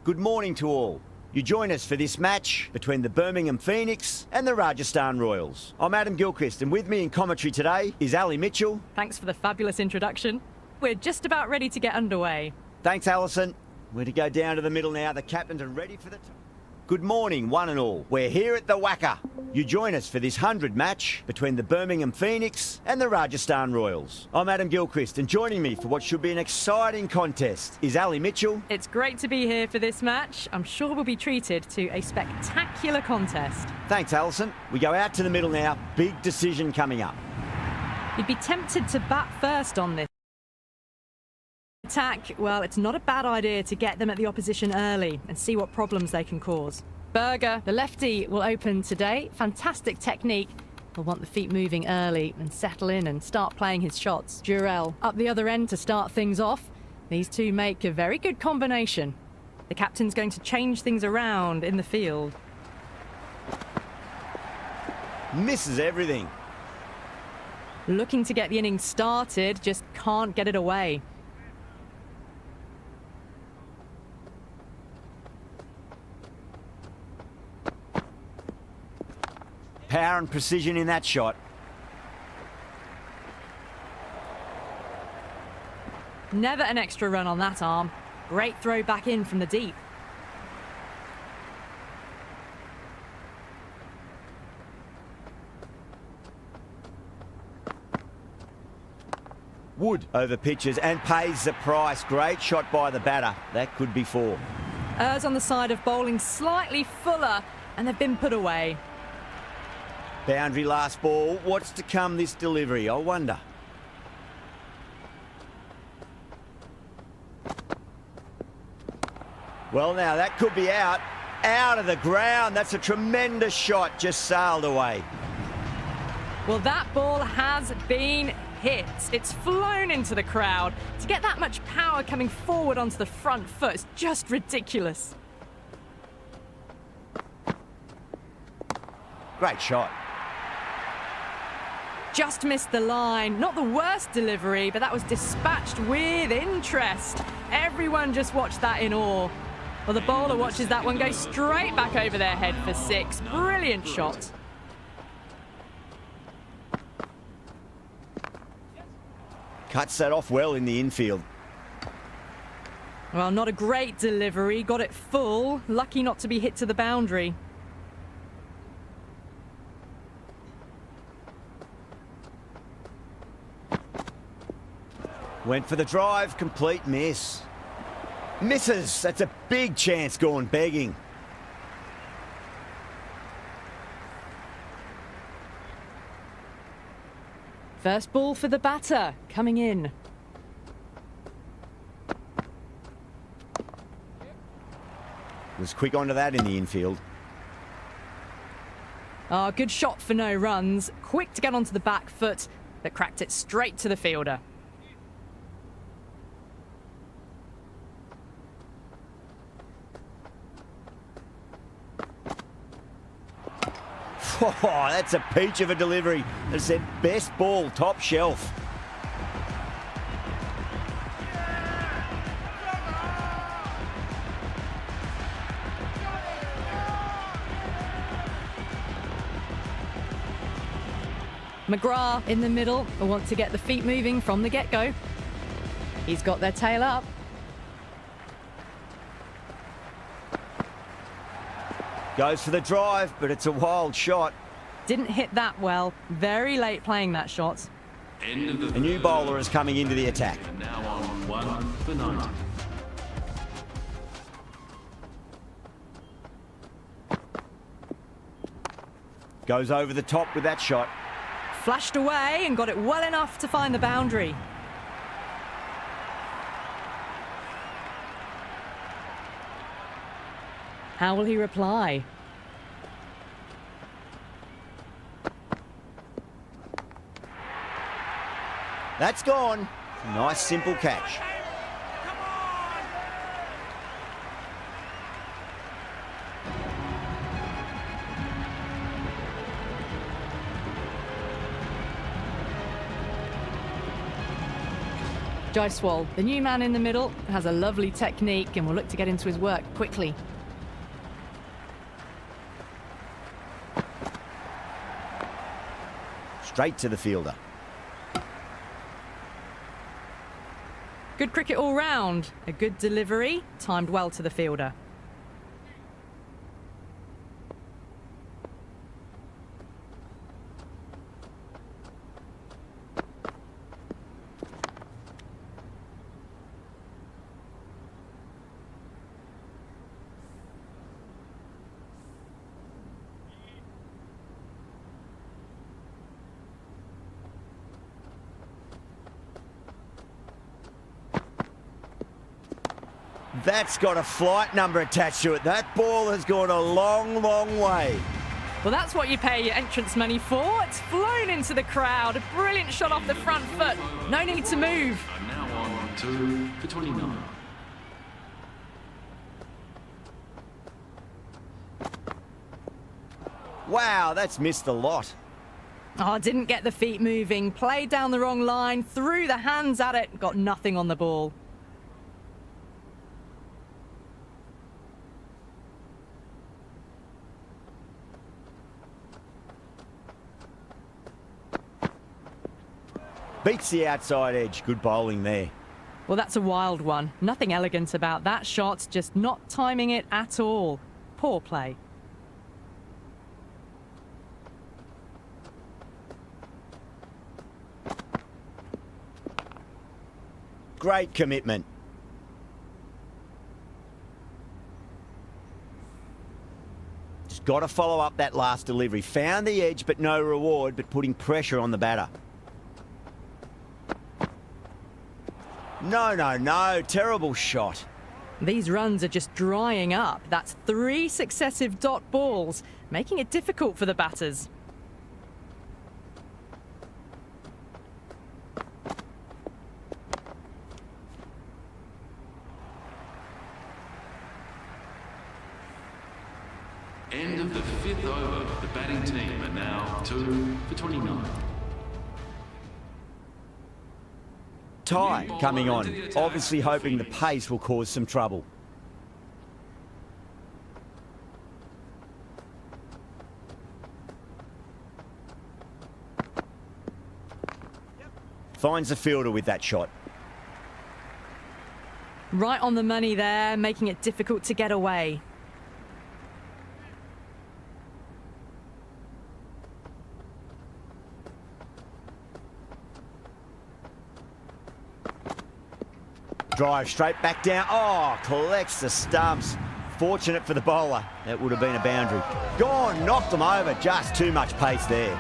Good morning to all. You join us for this match between the Birmingham Phoenix and the Rajasthan Royals. I'm Adam Gilchrist, and with me in commentary today is Ali Mitchell. Thanks for the fabulous introduction. We're just about ready to get underway. Thanks, Alison. We're to go down to the middle now. The captains are ready for the... Good morning, one and all. We're here at the Wacker. You join us for this 100 match between the Birmingham Phoenix and the Rajasthan Royals. I'm Adam Gilchrist, and joining me for what should be an exciting contest is Ali Mitchell. It's great to be here for this match. I'm sure we'll be treated to a spectacular contest. Thanks, Alison. We go out to the middle now. Big decision coming up. You'd be tempted to bat first on this attack. Well, it's not a bad idea to get them at the opposition early and see what problems they can cause. Berger, the lefty, will open today. Fantastic technique. He'll want the feet moving early and settle in and start playing his shots. Jurel up the other end to start things off. These two make a very good combination. The captain's going to change things around in the field. Misses everything. Looking to get the innings started, just can't get it away. Power and precision in that shot. Never an extra run on that arm. Great throw back in from the deep. Wood over pitches and pays the price. Great shot by the batter. That could be four. Errs on the side of bowling slightly fuller, and they've been put away. Boundary last ball. What's to come this delivery, I wonder? Well, now that could be out. Out of the ground. That's a tremendous shot. Just sailed away. Well, that ball has been hit. It's flown into the crowd. To get that much power coming forward onto the front foot is just ridiculous. Great shot. Just missed the line. Not the worst delivery, but that was dispatched with interest. Everyone just watched that in awe. Well, the bowler watches that one go straight back over their head for six. Brilliant shot. Cuts that off well in the infield. Well, not a great delivery. Got it full. Lucky not to be hit to the boundary. Went for the drive, complete miss. Misses, that's a big chance gone begging. First ball for the batter, coming in. Was quick onto that in the infield. Ah, good shot for no runs. Quick to get onto the back foot, but cracked it straight to the fielder. Oh, that's a peach of a delivery. They said best ball, top shelf. McGrath in the middle will want to get the feet moving from the get-go. He's got their tail up. Goes for the drive, but it's a wild shot. Didn't hit that well. Very late playing that shot. A new bowler is coming into the attack. And now on 1 for 90. Goes over the top with that shot. Flashed away and got it well enough to find the boundary. How will he reply? That's gone. Nice simple catch. Jaiswal, the new man in the middle, has a lovely technique and will look to get into his work quickly. Straight to the fielder. Good cricket all round. A good delivery, timed well to the fielder. That's got a flight number attached to it. That ball has gone a long, long way. Well, that's what you pay your entrance money for. It's flown into the crowd. A brilliant shot off the front foot. No need to move. Are now on 2 for 29. Wow, that's missed a lot. Oh, didn't get the feet moving. Played down the wrong line. Threw the hands at it. Got nothing on the ball. Beats the outside edge. Good bowling there. Well, that's a wild one. Nothing elegant about that shot, just not timing it at all. Poor play. Great commitment. Just got to follow up that last delivery. Found the edge, but no reward, but putting pressure on the batter. No. Terrible shot. These runs are just drying up. That's 3 successive dot balls, making it difficult for the batters. End of the 5th over. The batting team are now 2 for 29. Ty coming on, obviously hoping the pace will cause some trouble. Finds the fielder with that shot. Right on the money there, making it difficult to get away. Drive straight back down. Oh, collects the stumps. Fortunate for the bowler. That would have been a boundary. Gone, knocked them over. Just too much pace there.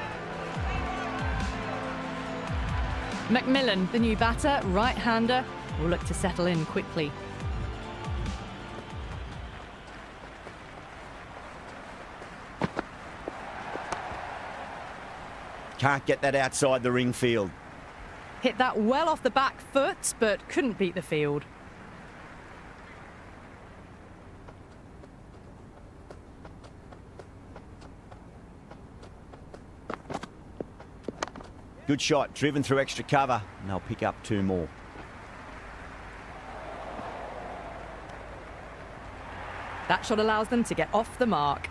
McMillan, the new batter, right-hander, will look to settle in quickly. Can't get that outside the ring field. Hit that well off the back foot, but couldn't beat the field. Good shot, driven through extra cover, and they'll pick up 2 more. That shot allows them to get off the mark.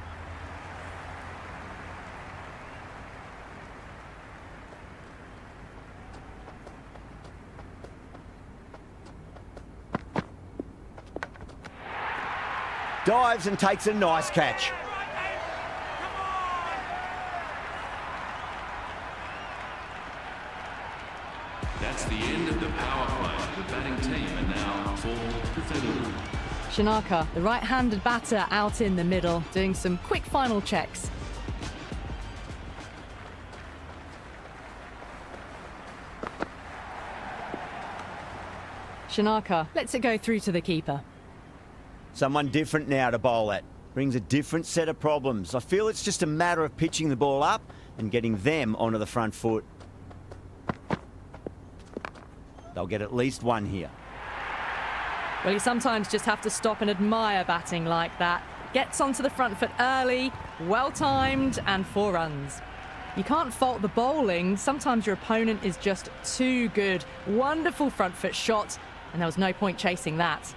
Dives and takes a nice catch. That's the end of the power play. The batting team are now 4 for 31. Shanaka, the right-handed batter, out in the middle, doing some quick final checks. Shanaka lets it go through to the keeper. Someone different now to bowl at. Brings a different set of problems. I feel it's just a matter of pitching the ball up and getting them onto the front foot. They'll get at least 1 here. Well, you sometimes just have to stop and admire batting like that. Gets onto the front foot early, well-timed, and 4 runs. You can't fault the bowling. Sometimes your opponent is just too good. Wonderful front foot shot, and there was no point chasing that.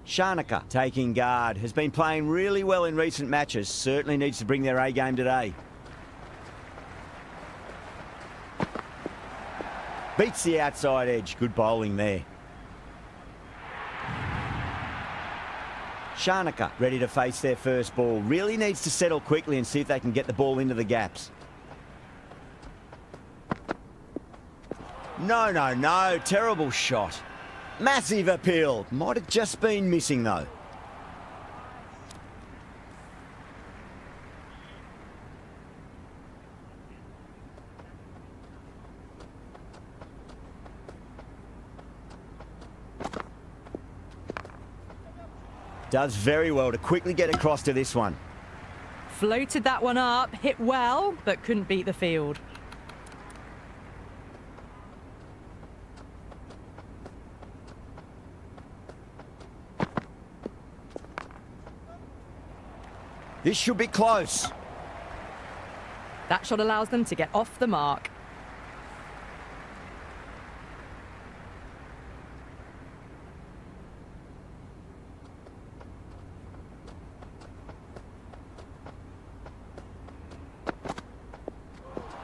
Shanaka, taking guard, has been playing really well in recent matches. Certainly needs to bring their A game today. Beats the outside edge. Good bowling there. Shanaka ready to face their first ball. Really needs to settle quickly and see if they can get the ball into the gaps. No. Terrible shot. Massive appeal. Might have just been missing though. Does very well to quickly get across to this one. Floated that one up, hit well, but couldn't beat the field. This should be close. That shot allows them to get off the mark.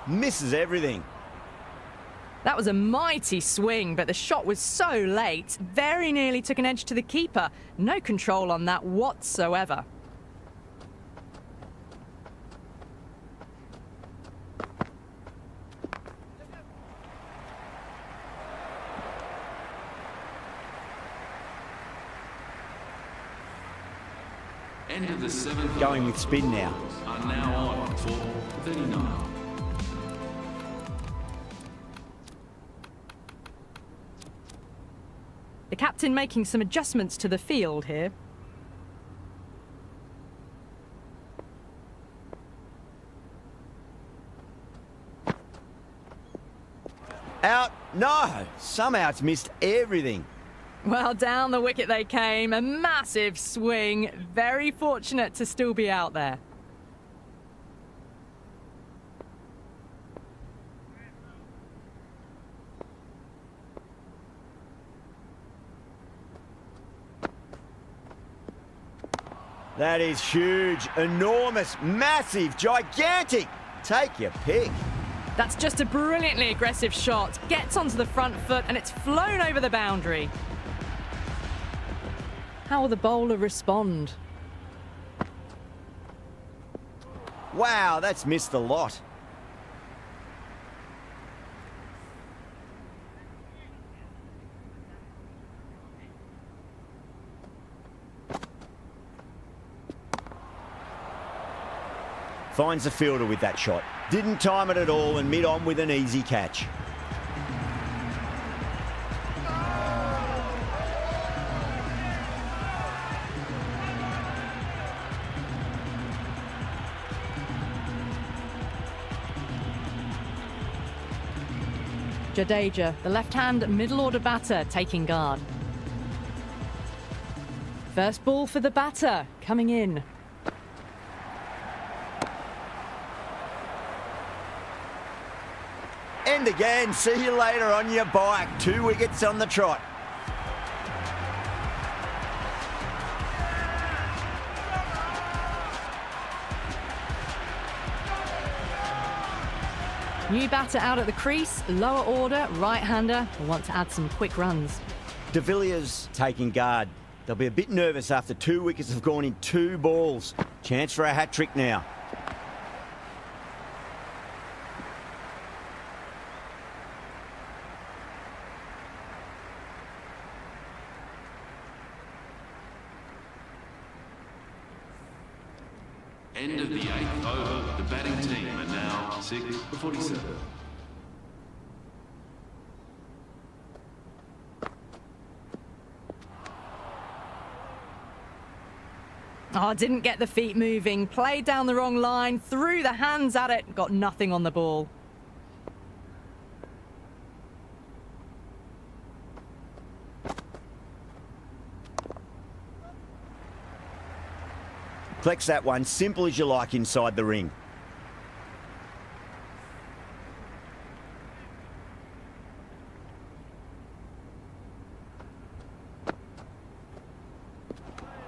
Misses everything. That was a mighty swing, but the shot was so late. Very nearly took an edge to the keeper. No control on that whatsoever. End of the seventh. Going with spin now. Are now on for 39. The captain making some adjustments to the field here. Out. No. Somehow it's missed everything. Well, down the wicket they came. A massive swing. Very fortunate to still be out there. That is huge, enormous, massive, gigantic. Take your pick. That's just a brilliantly aggressive shot. Gets onto the front foot and it's flown over the boundary. How will the bowler respond? Wow, that's missed the lot. Finds the fielder with that shot. Didn't time it at all and mid-on with an easy catch. Jadeja, the left-hand middle-order batter, taking guard. First ball for the batter, coming in. And again, see you later on your bike. 2 wickets on the trot. New batter out at the crease, lower order, right-hander, will want to add some quick runs. De Villiers taking guard. They'll be a bit nervous after 2 wickets have gone in 2 balls. Chance for a hat-trick now. End of the 8th over. The batting team are now 6 for 47. Oh, didn't get the feet moving. Played down the wrong line, threw the hands at it, got nothing on the ball. Collects that one, simple as you like inside the ring.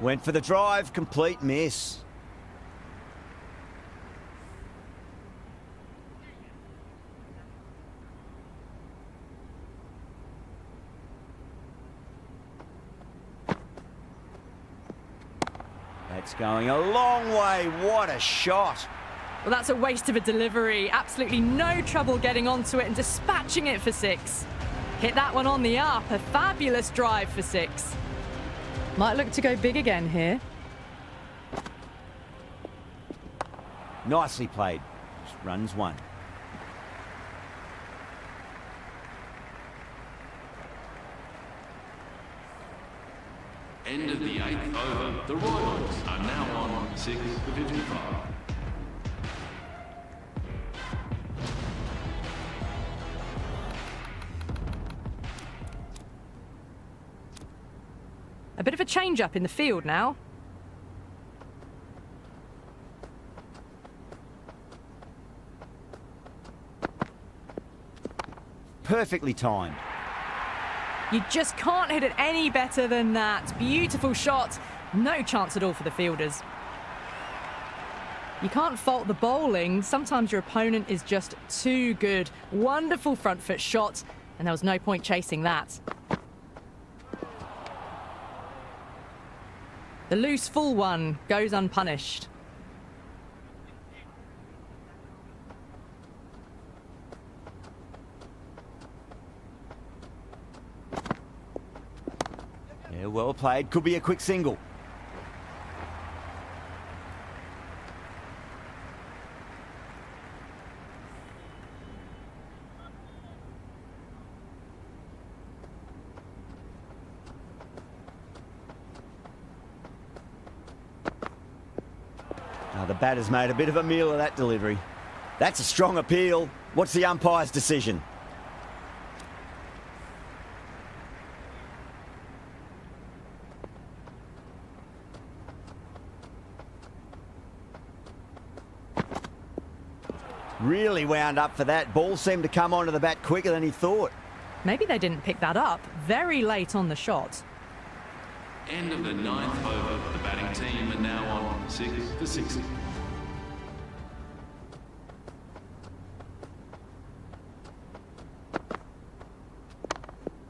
Went for the drive, complete miss. That's going a long way. What a shot. Well, that's a waste of a delivery. Absolutely no trouble getting onto it and dispatching it for 6. Hit that one on the up. A fabulous drive for 6. Might look to go big again here. Nicely played. Just runs 1. End of the 8th over. The Royals are now on 6 for 55. A bit of a change-up in the field now. Perfectly timed. You just can't hit it any better than that. Beautiful shot. No chance at all for the fielders. You can't fault the bowling. Sometimes your opponent is just too good. Wonderful front foot shot, and there was no point chasing that. The loose full one goes unpunished. Yeah, well played. Could be a quick single. The batter's made a bit of a meal of that delivery. That's a strong appeal. What's the umpire's decision? Really wound up for that. Ball seemed to come onto the bat quicker than he thought. Maybe they didn't pick that up very late on the shot. End of the ninth over. The batting team are now on 6 for 60.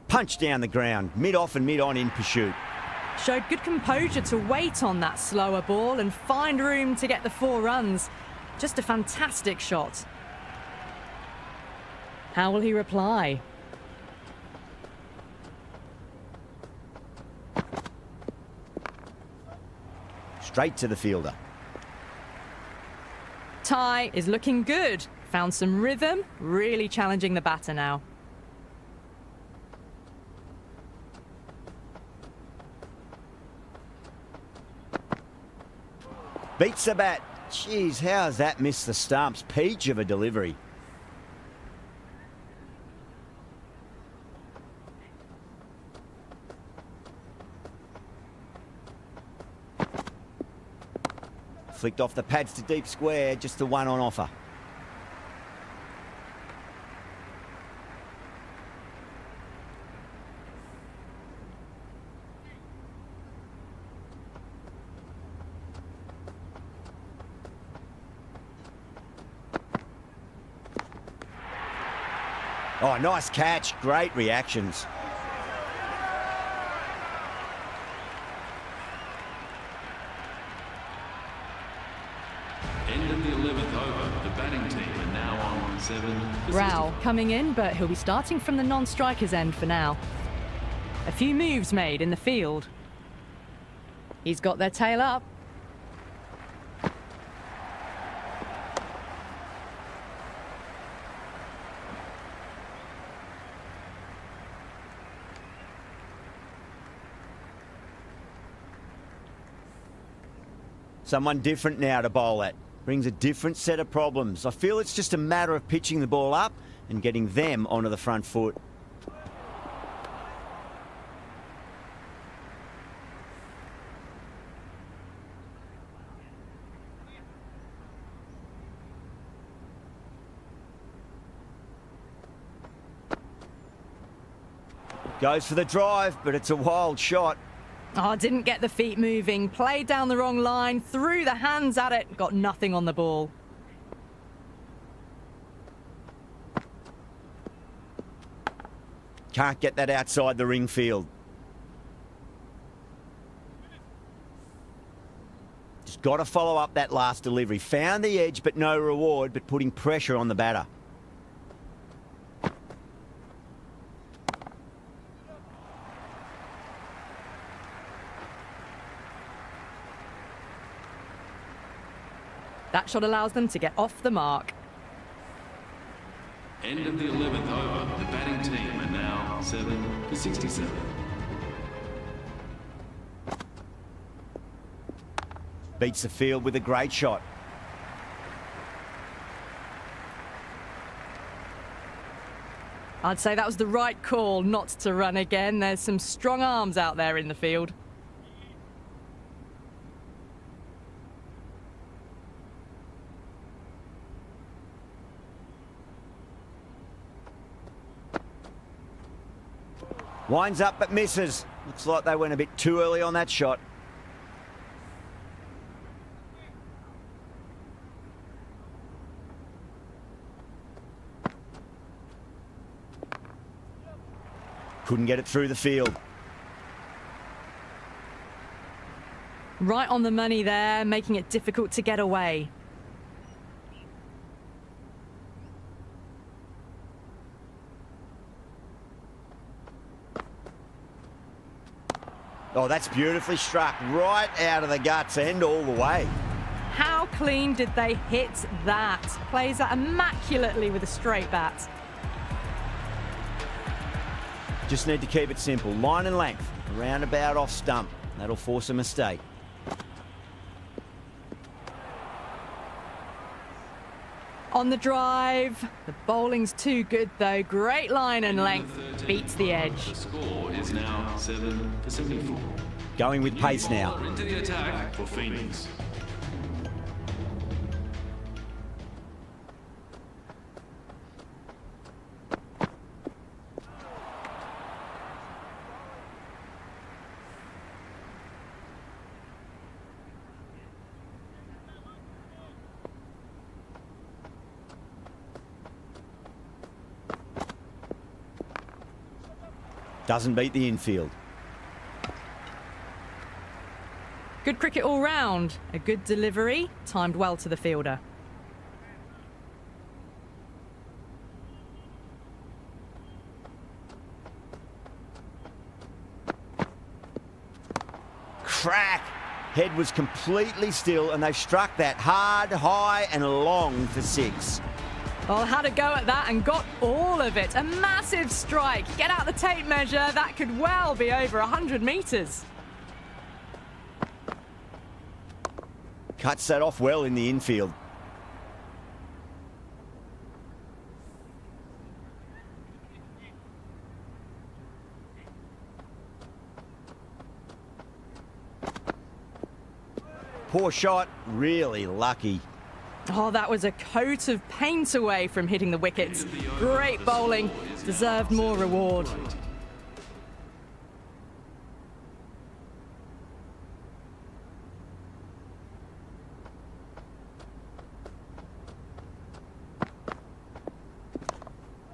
Punch down the ground, mid-off and mid-on in pursuit. Showed good composure to wait on that slower ball and find room to get the 4 runs. Just a fantastic shot. How will he reply? Straight to the fielder. Ty is looking good. Found some rhythm, really challenging the batter now. Beats the bat. Jeez, how has that missed the stumps? Peach of a delivery. Flicked off the pads to deep square, just the one on offer. Oh, nice catch. Great reactions. End of the 11th over. The batting team are now on 7 for 60. Rao coming in, but he'll be starting from the non-striker's end for now. A few moves made in the field. He's got their tail up. Someone different now to bowl at. Brings a different set of problems. I feel it's just a matter of pitching the ball up and getting them onto the front foot. Goes for the drive, but it's a wild shot. Oh, didn't get the feet moving. Played down the wrong line, threw the hands at it, got nothing on the ball. Can't get that outside the ring field. Just got to follow up that last delivery. Found the edge, but no reward, but putting pressure on the batter. That shot allows them to get off the mark. End of the 11th over. The batting team are now 7 for 67. Beats the field with a great shot. I'd say that was the right call not to run again. There's some strong arms out there in the field. Winds up but misses. Looks like they went a bit too early on that shot. Couldn't get it through the field. Right on the money there, making it difficult to get away. Oh, that's beautifully struck. Right out of the guts and all the way. How clean did they hit that? Plays that immaculately with a straight bat. Just need to keep it simple. Line and length. Roundabout off stump. That'll force a mistake. On the drive. The bowling's too good though. Great line and length. Beats the edge. The score is now 7 for 74. Going with pace now. Bowler into the attack for Phoenix. Doesn't beat the infield. Good cricket all round. A good delivery, timed well to the fielder. Crack! Head was completely still and they struck that hard, high and long for 6. Well, had a go at that and got all of it. A massive strike. Get out the tape measure. That could well be over 100 metres. Cuts that off well in the infield. Poor shot, really lucky. Oh, that was a coat of paint away from hitting the wickets. Great bowling. Deserved more reward.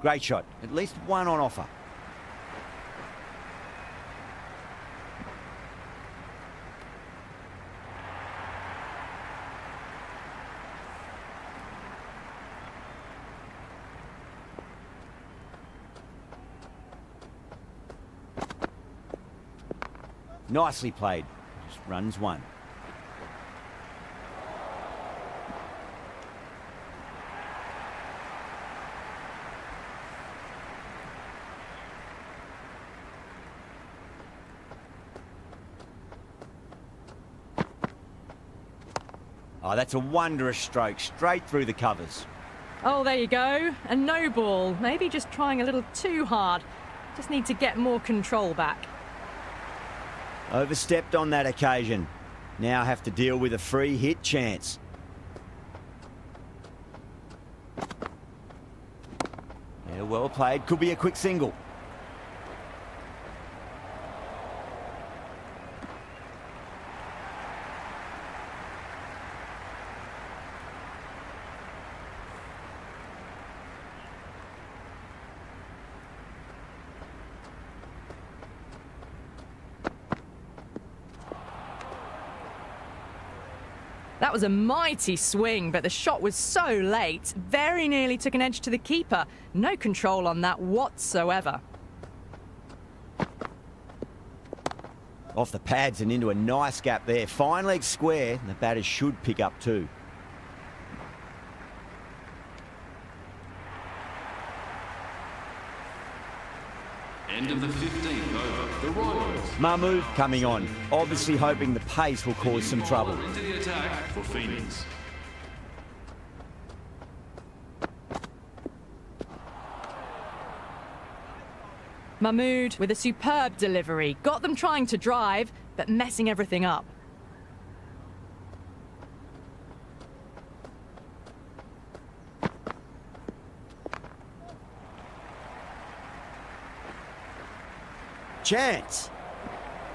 Great shot. At least one on offer. Nicely played. Just runs one. Oh, that's a wondrous stroke, straight through the covers. Oh, there you go. A no ball. Maybe just trying a little too hard. Just need to get more control back. Overstepped on that occasion. Now have to deal with a free hit chance. Yeah, well played. Could be a quick single. That was a mighty swing, but the shot was so late. Very nearly took an edge to the keeper. No control on that whatsoever. Off the pads and into a nice gap there. Fine leg square. The batters should pick up too. End of the 15th over. The Royals. Mahmood coming on. Obviously hoping the pace will cause some trouble. Into the attack for Phoenix. Mahmood with a superb delivery. Got them trying to drive, but messing everything up. Chance.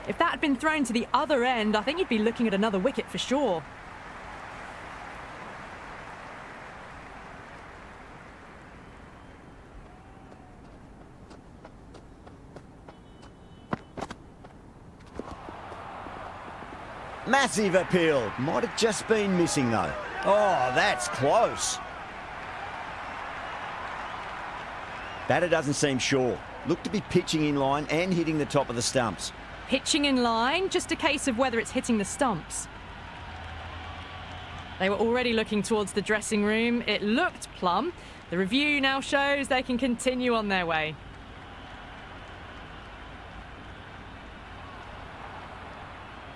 If that had been thrown to the other end, I think you'd be looking at another wicket for sure. Massive appeal. Might have just been missing though. Oh, that's close. Batter doesn't seem sure. Looked to be pitching in line and hitting the top of the stumps. Pitching in line, just a case of whether it's hitting the stumps. They were already looking towards the dressing room. It looked plumb. The review now shows they can continue on their way.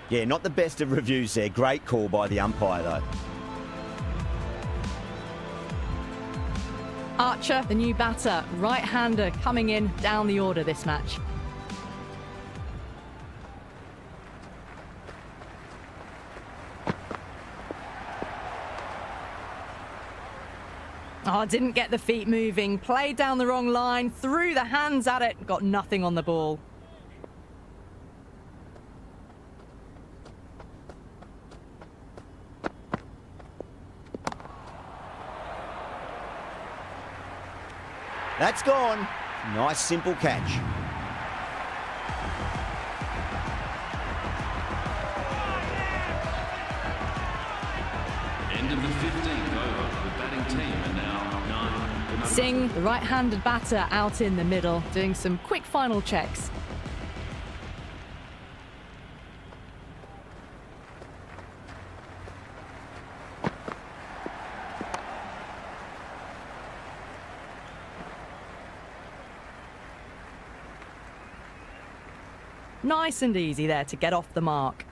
Yeah, not the best of reviews there. Great call by the umpire though. Archer, the new batter, right-hander coming in down the order this match. Oh, didn't get the feet moving, played down the wrong line, threw the hands at it, got nothing on the ball. That's gone. Nice simple catch. 15th over. The batting team are now 9. Singh, the right-handed batter, out in the middle, doing some quick final checks. Nice and easy there to get off the mark.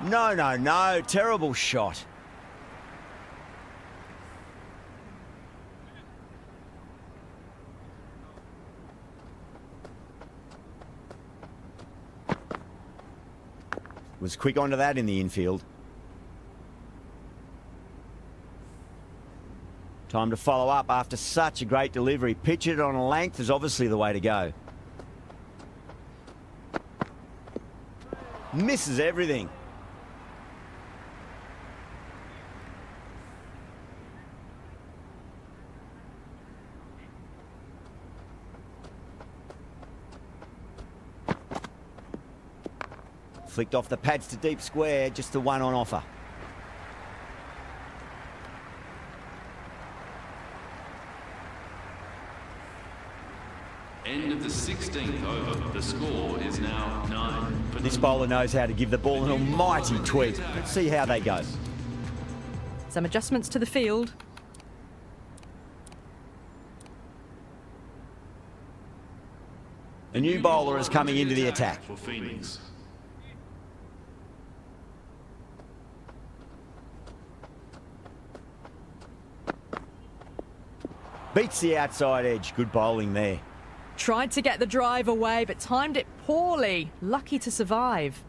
No, no, no. Terrible shot. Was quick onto that in the infield. Time to follow up after such a great delivery. Pitch it on a length is obviously the way to go. Misses everything. Flicked off the pads to deep square, just the one on offer. End of the 16th over. The score is now 9. This bowler knows how to give the ball an almighty tweak. Let's see how they go. Some adjustments to the field. A new bowler is coming into the attack. For Phoenix. Beats the outside edge. Good bowling there. Tried to get the drive away, but timed it poorly. Lucky to survive.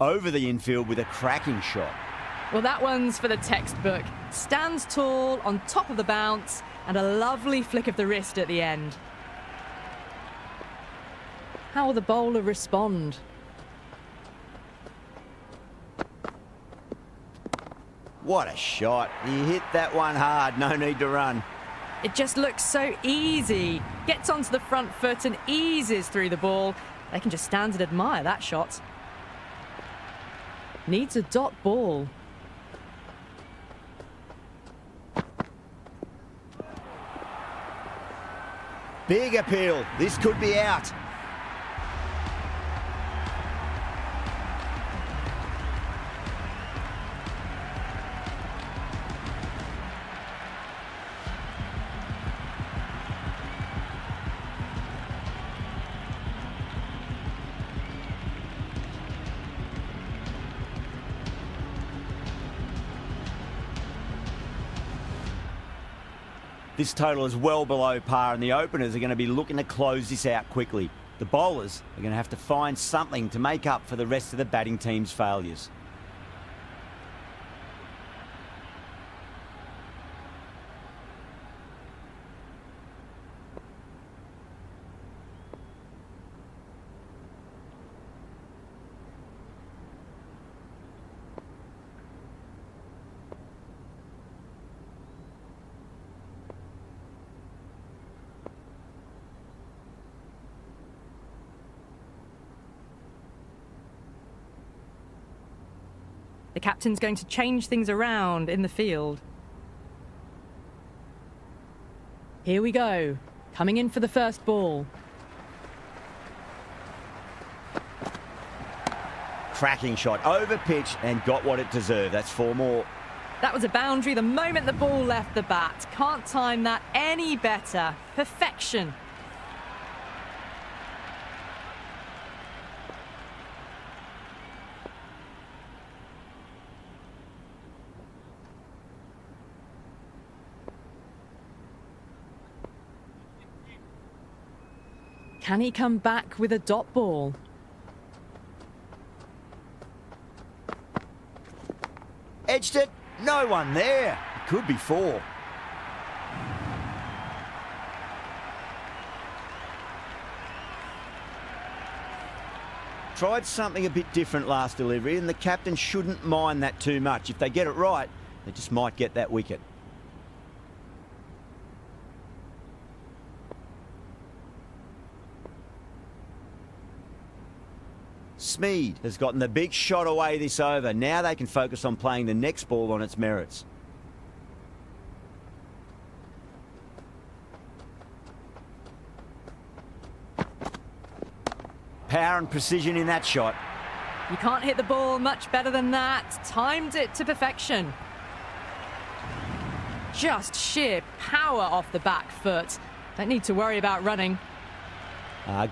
Over the infield with a cracking shot. Well, that one's for the textbook. Stands tall, on top of the bounce, and a lovely flick of the wrist at the end. How will the bowler respond? What a shot. He hit that one hard. No need to run. It just looks so easy. Gets onto the front foot and eases through the ball. They can just stand and admire that shot. Needs a dot ball. Big appeal. This could be out. This total is well below par, and the openers are going to be looking to close this out quickly. The bowlers are going to have to find something to make up for the rest of the batting team's failures. The captain's going to change things around in the field. Here we go. Coming in for the first ball. Cracking shot, over pitch, and got what it deserved. That's 4 more. That was a boundary the moment the ball left the bat. Can't time that any better. Perfection. Can he come back with a dot ball? Edged it. No one there. It could be 4. tried something a bit different last delivery, and the captain shouldn't mind that too much. If they get it right, they just might get that wicket. Smeed has gotten the big shot away this over. Now they can focus on playing the next ball on its merits. Power and precision in that shot. You can't hit the ball much better than that. Timed it to perfection. Just sheer power off the back foot. Don't need to worry about running.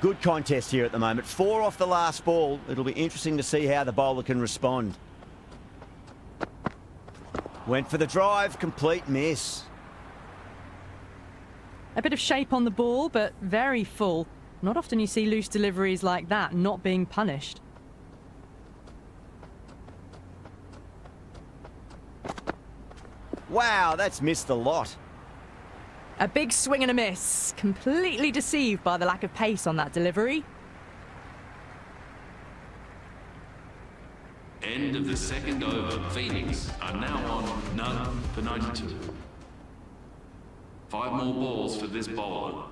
Good contest here at the moment. 4 off the last ball. It'll be interesting to see how the bowler can respond. Went for the drive, complete miss. A bit of shape on the ball, but very full. Not often you see loose deliveries like that not being punished. Wow, that's missed a lot. A big swing and a miss. Completely deceived by the lack of pace on that delivery. End of the second over. Phoenix are now on none for 92. 5 more balls for this bowler.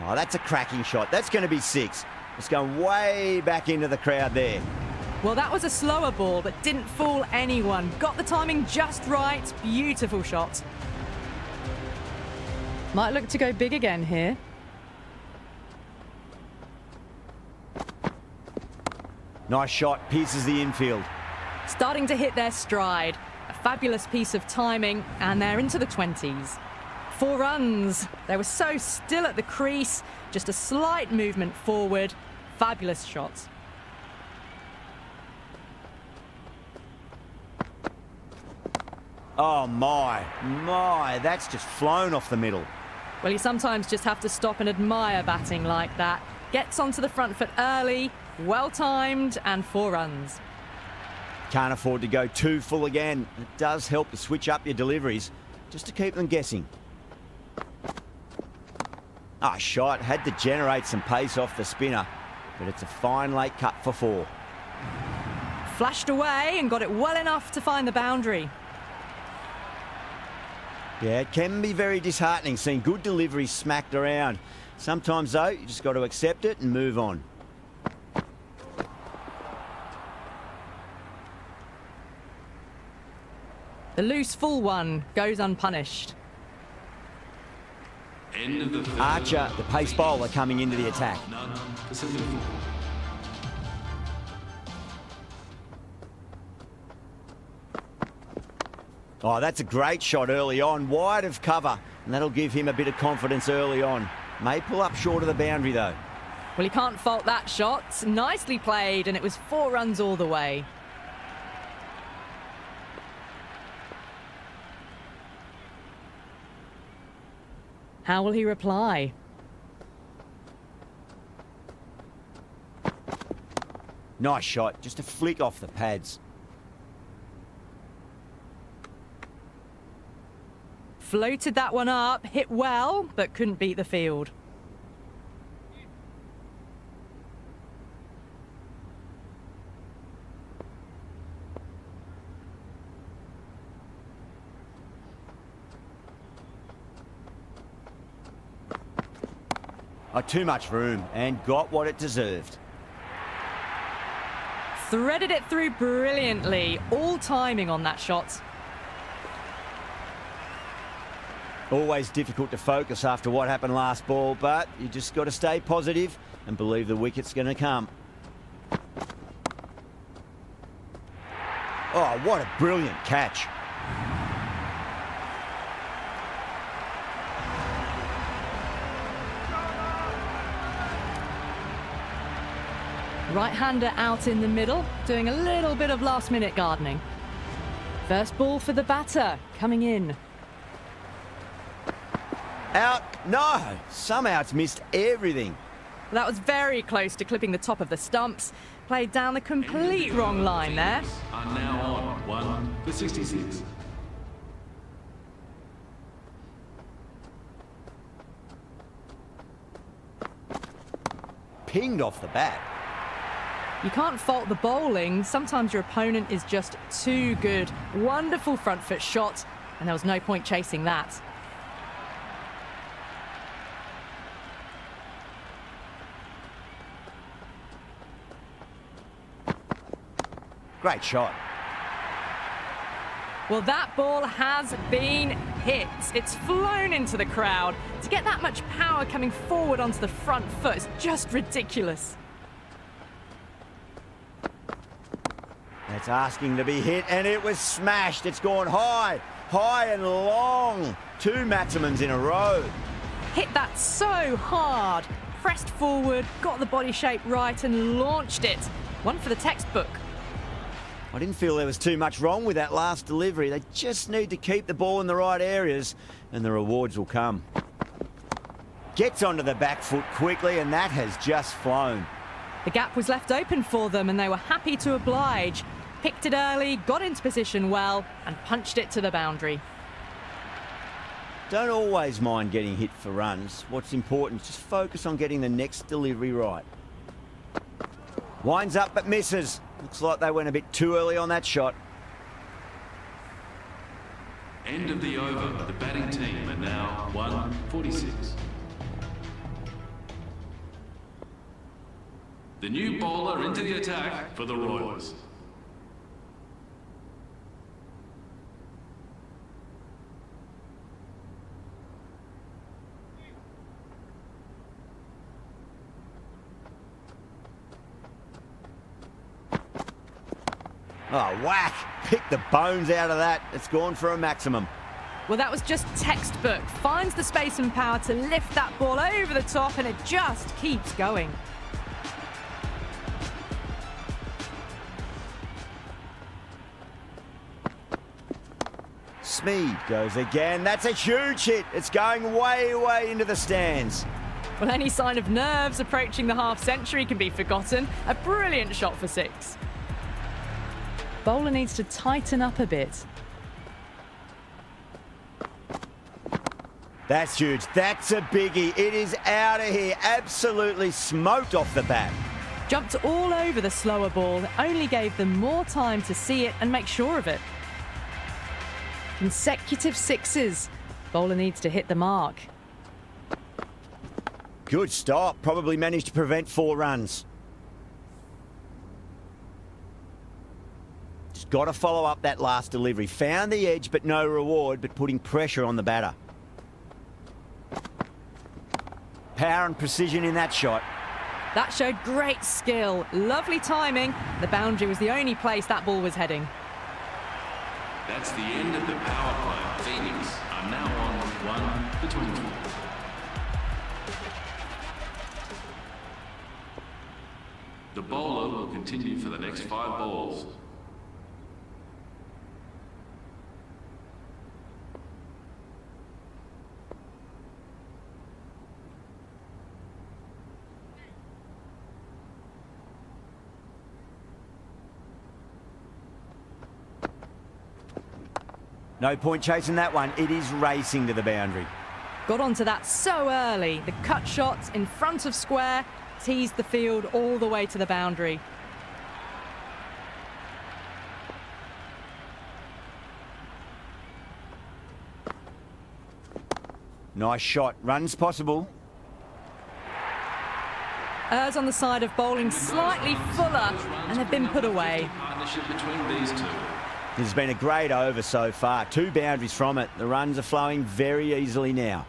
Oh, that's a cracking shot. That's going to be 6. It's going way back into the crowd there. Well, that was a slower ball, but didn't fool anyone. Got the timing just right. Beautiful shot. Might look to go big again here. Nice shot, pierces the infield. Starting to hit their stride. A fabulous piece of timing, and they're into the 20s. 4 runs. They were so still at the crease. Just a slight movement forward. Fabulous shots. Oh my, that's just flown off the middle. Well, you sometimes just have to stop and admire batting like that. Gets onto the front foot early, well timed, and 4 runs. Can't afford to go too full again. It does help to switch up your deliveries, just to keep them guessing. Shot, had to generate some pace off the spinner, but it's a fine late cut for 4. Flashed away and got it well enough to find the boundary. Yeah, it can be very disheartening seeing good deliveries smacked around. Sometimes, though, you just got to accept it and move on. The loose full one goes unpunished. End of the third. Archer, the pace bowler, coming into the attack. None for 74. Oh, that's a great shot early on, wide of cover, and that'll give him a bit of confidence early on. May pull up short of the boundary, though. Well, you can't fault that shot. Nicely played, and it was 4 runs all the way. How will he reply? Nice shot, just a flick off the pads. Floated that one up, hit well, but couldn't beat the field. Too much room, and got what it deserved. Threaded it through brilliantly. All timing on that shot. Always difficult to focus after what happened last ball, but you just got to stay positive and believe the wicket's going to come. Oh, what a brilliant catch. Right-hander out in the middle, doing a little bit of last-minute gardening. First ball for the batter, coming in. Out. No, somehow it's missed everything. That was very close to clipping the top of the stumps. Played down the complete wrong line there. Are now on 1 for 66. Pinged off the bat. You can't fault the bowling. Sometimes your opponent is just too good. Wonderful front foot shot, and there was no point chasing that. Great shot. Well, that ball has been hit. It's flown into the crowd. To get that much power coming forward onto the front foot is just ridiculous. That's asking to be hit, and it was smashed. It's gone high, high and long. 2 maximums in a row. Hit that so hard. Pressed forward, got the body shape right and launched it. One for the textbook. I didn't feel there was too much wrong with that last delivery. They just need to keep the ball in the right areas and the rewards will come. Gets onto the back foot quickly, and that has just flown. The gap was left open for them and they were happy to oblige. Picked it early, got into position well and punched it to the boundary. Don't always mind getting hit for runs. What's important is just focus on getting the next delivery right. Winds up but misses. Looks like they went a bit too early on that shot. End of the over. The batting team are now 146. The new bowler into the attack for the Royals. Oh, whack! Pick the bones out of that. It's gone for a maximum. Well, that was just textbook. Finds the space and power to lift that ball over the top and it just keeps going. Smeed goes again. That's a huge hit. It's going way, way into the stands. Well, any sign of nerves approaching the half-century can be forgotten. A brilliant shot for 6. Bowler needs to tighten up a bit. That's huge. That's a biggie. It is out of here. Absolutely smoked off the bat. Jumped all over the slower ball. It only gave them more time to see it and make sure of it. Consecutive 6s. Bowler needs to hit the mark. Good stop. Probably managed to prevent 4 runs. Just got to follow up that last delivery. Found the edge, but no reward, but putting pressure on the batter. Power and precision in that shot. That showed great skill. Lovely timing. The boundary was the only place that ball was heading. That's the end of the power play. Phoenix are now on 1 for 20. The bowler will continue for the next 5 balls. No point chasing that one. It is racing to the boundary. Got onto that so early. The cut shot in front of square teased the field all the way to the boundary. Nice shot. Runs possible. Errs on the side of bowling slightly fuller and have been put away. Partnership between these two. This has been a great over so far. 2 boundaries from it. The runs are flowing very easily now.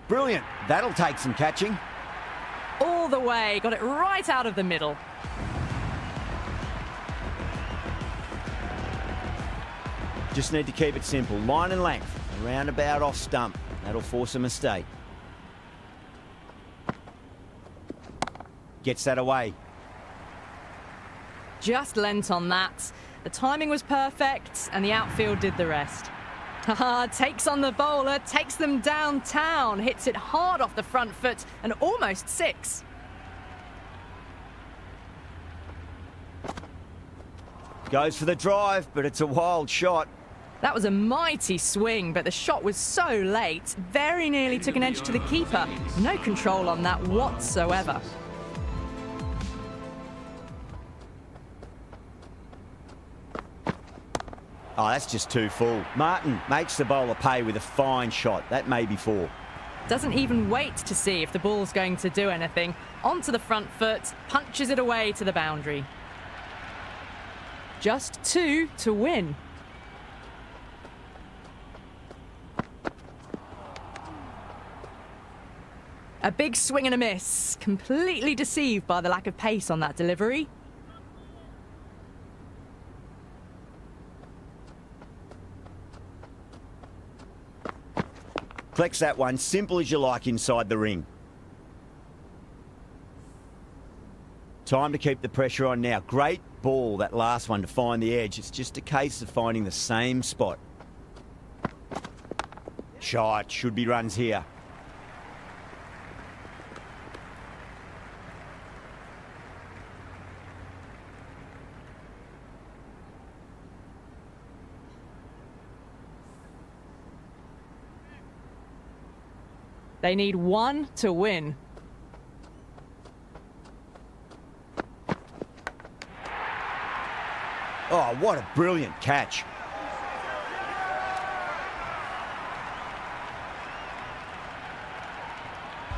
Brilliant. That'll take some catching. All the way. Got it right out of the middle. Just need to keep it simple. Line and length. A roundabout off stump. That'll force a mistake. Gets that away. Just lent on that. The timing was perfect and the outfield did the rest. Haha, takes on the bowler, takes them downtown, hits it hard off the front foot and almost 6. Goes for the drive, but it's a wild shot. That was a mighty swing, but the shot was so late, very nearly took an edge to the keeper. No control on that whatsoever. Oh, that's just too full. Martin makes the bowler pay with a fine shot. That may be 4. Doesn't even wait to see if the ball's going to do anything. Onto the front foot, punches it away to the boundary. Just 2 to win. A big swing and a miss. Completely deceived by the lack of pace on that delivery. Collects that one, simple as you like inside the ring. Time to keep the pressure on now. Great ball, that last one, to find the edge. It's just a case of finding the same spot. Shot, should be runs here. They need 1 to win. Oh, what a brilliant catch.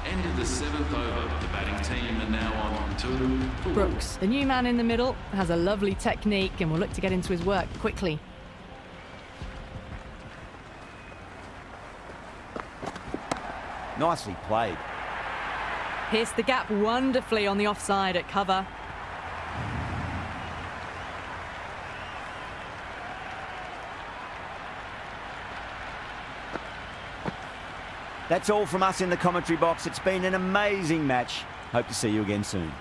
End of the 7th over. The batting team are now on 2 for Brooks, the new man in the middle, has a lovely technique and will look to get into his work quickly. Nicely played. Pierced the gap wonderfully on the offside at cover. That's all from us in the commentary box. It's been an amazing match. Hope to see you again soon.